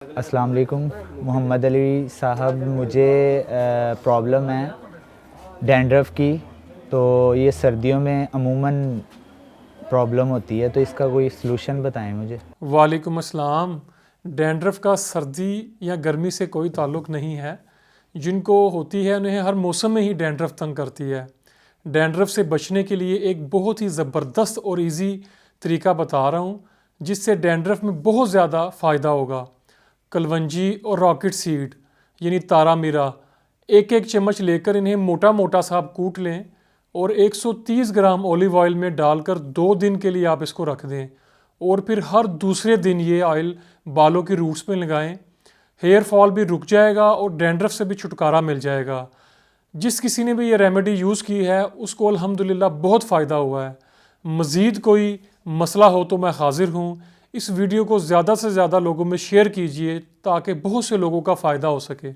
अस्सलाम वालेकुम मोहम्मद अली साहब, मुझे प्रॉब्लम है डैंड्रफ की। तो ये सर्दियों में अमूमन प्रॉब्लम होती है, तो इसका कोई सलूशन बताएं मुझे। वालेकुम अस्सलाम। डैंड्रफ का सर्दी या गर्मी से कोई ताल्लुक़ नहीं है। जिनको होती है उन्हें हर मौसम में ही डैंड्रफ तंग करती है। डैंड्रफ से बचने के लिए एक बहुत ही ज़बरदस्त और इजी तरीका बता रहा हूँ, जिससे डैंड्रफ में बहुत ज़्यादा फ़ायदा होगा। कलवंजी और रॉकेट सीड यानी तारा मीरा एक एक चम्मच लेकर इन्हें मोटा मोटा सा आप कूट लें और 130 ग्राम ऑलिव ऑयल में डालकर 2 दिन के लिए आप इसको रख दें और फिर हर दूसरे दिन ये ऑयल बालों की रूट्स पे लगाएं। हेयर फॉल भी रुक जाएगा और डैंड्रफ से भी छुटकारा मिल जाएगा। जिस किसी ने भी ये रेमेडी यूज़ की है उसको अल्हम्दुलिल्लाह बहुत फ़ायदा हुआ है। मज़ीद कोई मसला हो तो मैं हाज़िर हूँ। इस वीडियो को ज़्यादा से ज़्यादा लोगों में शेयर कीजिए ताकि बहुत से लोगों का फ़ायदा हो सके।